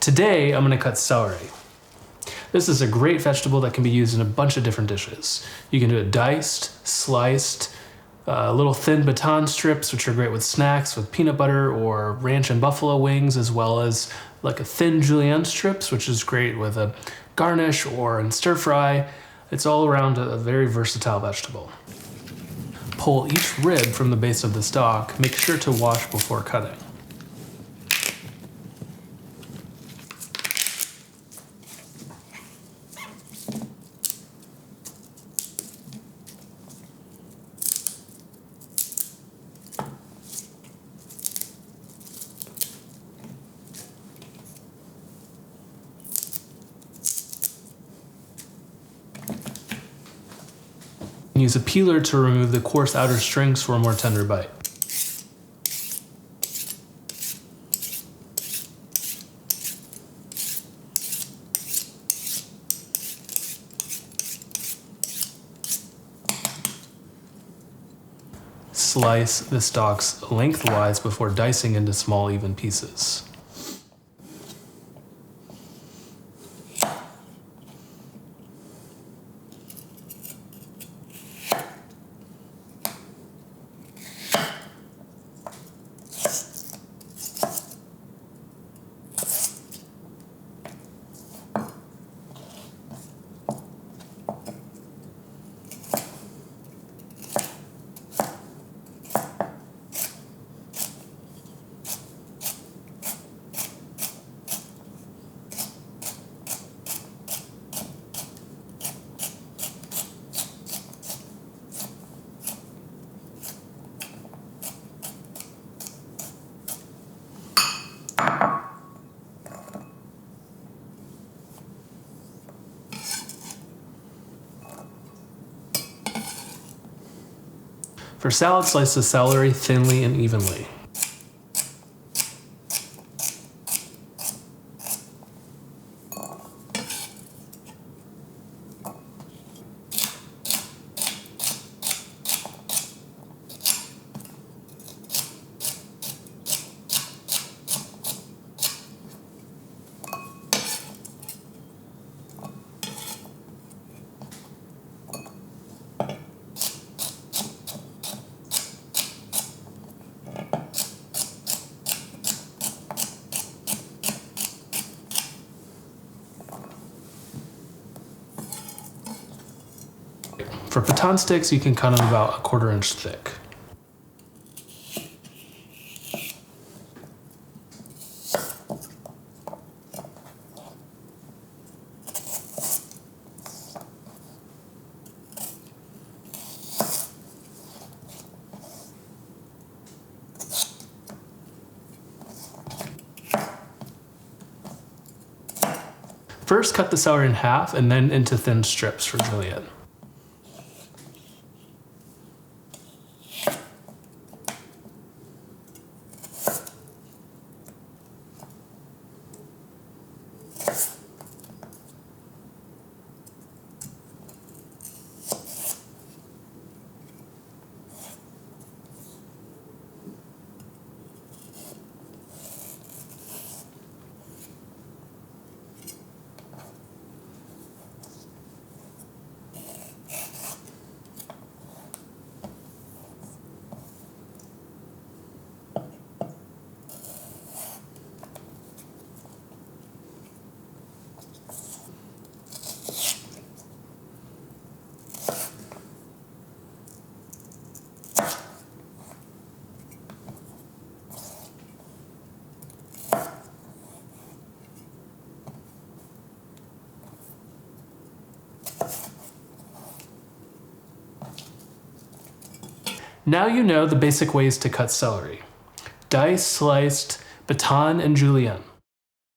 Today, I'm gonna cut celery. This is a great vegetable that can be used in a bunch of different dishes. You can do it diced, sliced, little thin Baton strips, which are great with snacks with peanut butter or ranch and buffalo wings, as well as like a thin Julienne strips, which is great with a garnish or in stir fry. It's all around a very versatile vegetable. Pull each rib from the base of the stalk. Make sure to wash before cutting. Use a peeler to remove the coarse outer strings for a more tender bite. Slice the stalks lengthwise before dicing into small, even pieces. For salad, slice the celery thinly and evenly. For Baton sticks, you can cut them about 1/4 inch thick. First, cut the celery in half and then into thin strips for Julienne. Now you know the basic ways to cut celery: diced, sliced, Baton, and Julienne.